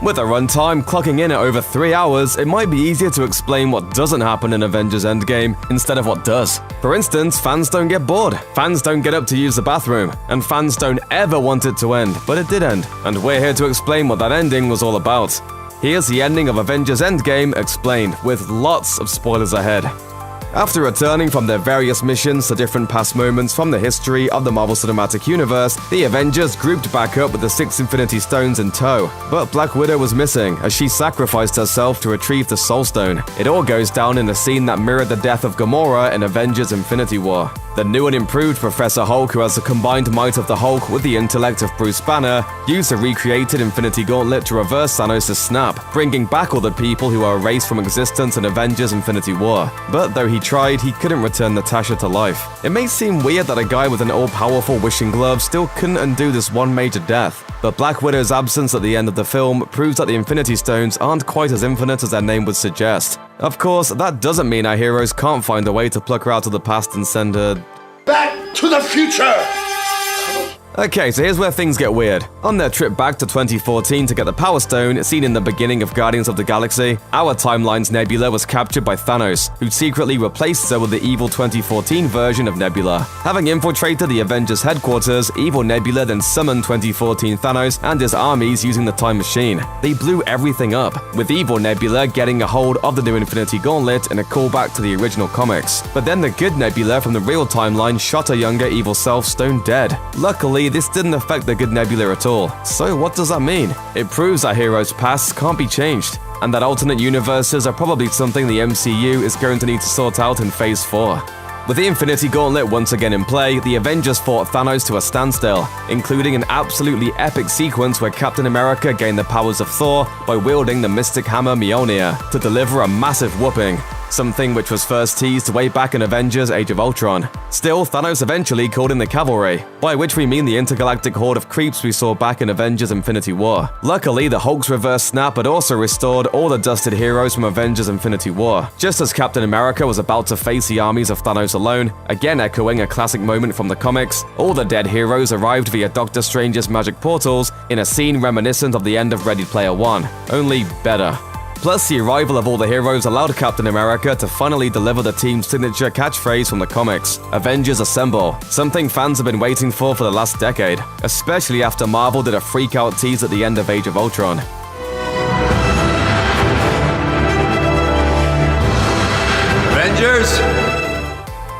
With a runtime clocking in at over 3 hours, it might be easier to explain what doesn't happen in Avengers Endgame instead of what does. For instance, fans don't get bored, fans don't get up to use the bathroom, and fans don't ever want it to end, but it did end. And we're here to explain what that ending was all about. Here's the ending of Avengers Endgame explained, with lots of spoilers ahead. After returning from their various missions to different past moments from the history of the Marvel Cinematic Universe, the Avengers grouped back up with the 6 Infinity Stones in tow. But Black Widow was missing, as she sacrificed herself to retrieve the Soul Stone. It all goes down in a scene that mirrored the death of Gamora in Avengers Infinity War. The new and improved Professor Hulk, who has the combined might of the Hulk with the intellect of Bruce Banner, used the recreated Infinity Gauntlet to reverse Thanos' snap, bringing back all the people who were erased from existence in Avengers Infinity War. But though he tried, he couldn't return Natasha to life. It may seem weird that a guy with an all-powerful wishing glove still couldn't undo this one major death, but Black Widow's absence at the end of the film proves that the Infinity Stones aren't quite as infinite as their name would suggest. Of course, that doesn't mean our heroes can't find a way to pluck her out of the past and send her back to the future! Okay, so here's where things get weird. On their trip back to 2014 to get the Power Stone, seen in the beginning of Guardians of the Galaxy, our timeline's Nebula was captured by Thanos, who secretly replaced her with the evil 2014 version of Nebula. Having infiltrated the Avengers headquarters, evil Nebula then summoned 2014 Thanos and his armies using the time machine. They blew everything up, with evil Nebula getting a hold of the new Infinity Gauntlet in a callback to the original comics. But then the good Nebula from the real timeline shot her younger evil self stone dead. Luckily, this didn't affect the good Nebula at all. So what does that mean? It proves that heroes' pasts can't be changed, and that alternate universes are probably something the MCU is going to need to sort out in Phase 4. With the Infinity Gauntlet once again in play, the Avengers fought Thanos to a standstill, including an absolutely epic sequence where Captain America gained the powers of Thor by wielding the mystic hammer Mjolnir to deliver a massive whooping, something which was first teased way back in Avengers Age of Ultron. Still, Thanos eventually called in the cavalry, by which we mean the intergalactic horde of creeps we saw back in Avengers Infinity War. Luckily, the Hulk's reverse snap had also restored all the dusted heroes from Avengers Infinity War, just as Captain America was about to face the armies of Thanos alone, again echoing a classic moment from the comics. All the dead heroes arrived via Doctor Strange's magic portals in a scene reminiscent of the end of Ready Player One, only better. Plus, the arrival of all the heroes allowed Captain America to finally deliver the team's signature catchphrase from the comics, Avengers Assemble, something fans have been waiting for the last decade, especially after Marvel did a freak-out tease at the end of Age of Ultron. Avengers!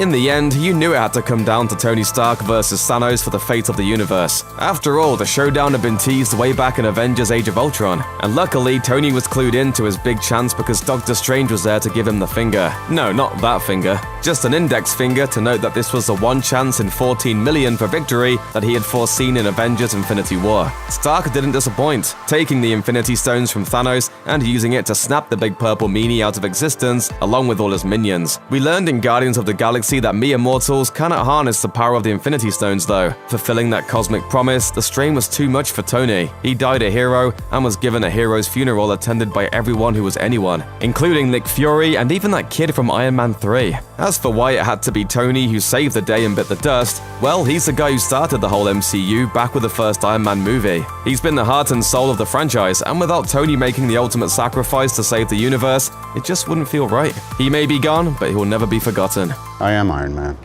In the end, you knew it had to come down to Tony Stark versus Thanos for the fate of the universe. After all, the showdown had been teased way back in Avengers Age of Ultron, and luckily Tony was clued in to his big chance because Doctor Strange was there to give him the finger. No, not that finger. Just an index finger to note that this was the one chance in 14 million for victory that he had foreseen in Avengers Infinity War. Stark didn't disappoint, taking the Infinity Stones from Thanos and using it to snap the big purple meanie out of existence along with all his minions. We learned in Guardians of the Galaxy that mere mortals cannot harness the power of the Infinity Stones though. Fulfilling that cosmic promise, the strain was too much for Tony. He died a hero and was given a hero's funeral attended by everyone who was anyone, including Nick Fury and even that kid from Iron Man 3. As for why it had to be Tony who saved the day and bit the dust, well, he's the guy who started the whole MCU back with the first Iron Man movie. He's been the heart and soul of the franchise, and without Tony making the ultimate sacrifice to save the universe, it just wouldn't feel right. He may be gone, but he will never be forgotten. I am Iron Man.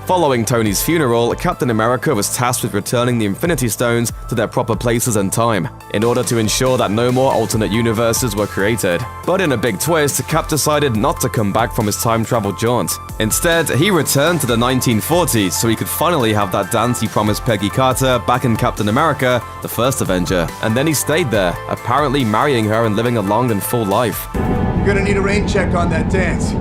Following Tony's funeral, Captain America was tasked with returning the Infinity Stones to their proper places and time, in order to ensure that no more alternate universes were created. But in a big twist, Cap decided not to come back from his time travel jaunt. Instead, he returned to the 1940s so he could finally have that dance he promised Peggy Carter back in Captain America, the first Avenger. And then he stayed there, apparently marrying her and living a long and full life. You're gonna need a rain check on that dance.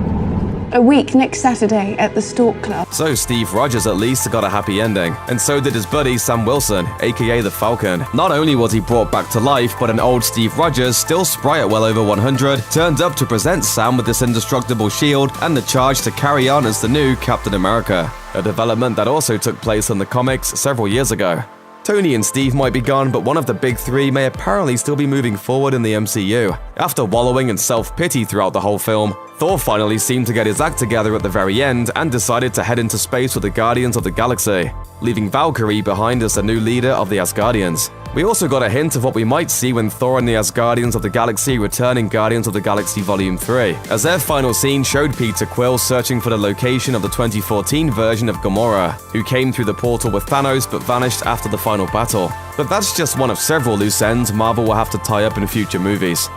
A week next Saturday at the Stork Club. So Steve Rogers at least got a happy ending, and so did his buddy Sam Wilson, aka the Falcon. Not only was he brought back to life, but an old Steve Rogers, still spry at well over 100, turned up to present Sam with this indestructible shield and the charge to carry on as the new Captain America, a development that also took place in the comics several years ago. Tony and Steve might be gone, but one of the big three may apparently still be moving forward in the MCU. After wallowing in self-pity throughout the whole film, Thor finally seemed to get his act together at the very end and decided to head into space with the Guardians of the Galaxy, leaving Valkyrie behind as the new leader of the Asgardians. We also got a hint of what we might see when Thor and the Asgardians of the Galaxy return in Guardians of the Galaxy Volume 3, as their final scene showed Peter Quill searching for the location of the 2014 version of Gamora, who came through the portal with Thanos but vanished after the final battle. But that's just one of several loose ends Marvel will have to tie up in future movies.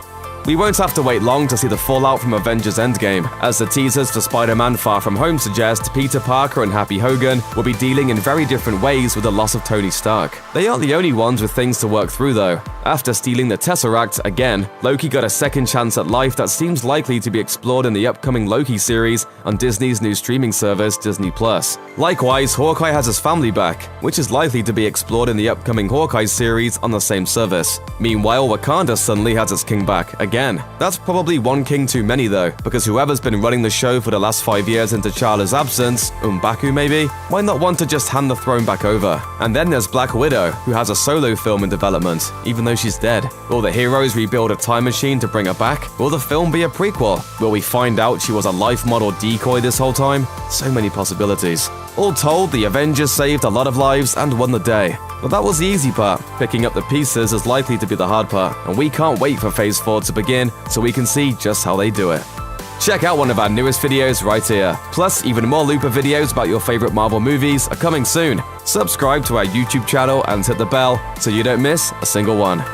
We won't have to wait long to see the fallout from Avengers Endgame, as the teasers for Spider-Man Far From Home suggest Peter Parker and Happy Hogan will be dealing in very different ways with the loss of Tony Stark. They aren't the only ones with things to work through though. After stealing the Tesseract again, Loki got a second chance at life that seems likely to be explored in the upcoming Loki series on Disney's new streaming service, Disney+. Likewise, Hawkeye has his family back, which is likely to be explored in the upcoming Hawkeye series on the same service. Meanwhile, Wakanda suddenly has its king back again. That's probably one king too many though, because whoever's been running the show for the last 5 years into T'Challa's absence, M'Baku maybe, might not want to just hand the throne back over. And then there's Black Widow, who has a solo film in development, even though she's dead. Will the heroes rebuild a time machine to bring her back? Will the film be a prequel? Will we find out she was a life model decoy this whole time? So many possibilities. All told, the Avengers saved a lot of lives and won the day. But that was the easy part. Picking up the pieces is likely to be the hard part, and we can't wait for Phase 4 to begin so we can see just how they do it. Check out one of our newest videos right here. Plus, even more Looper videos about your favorite Marvel movies are coming soon. Subscribe to our YouTube channel and hit the bell so you don't miss a single one.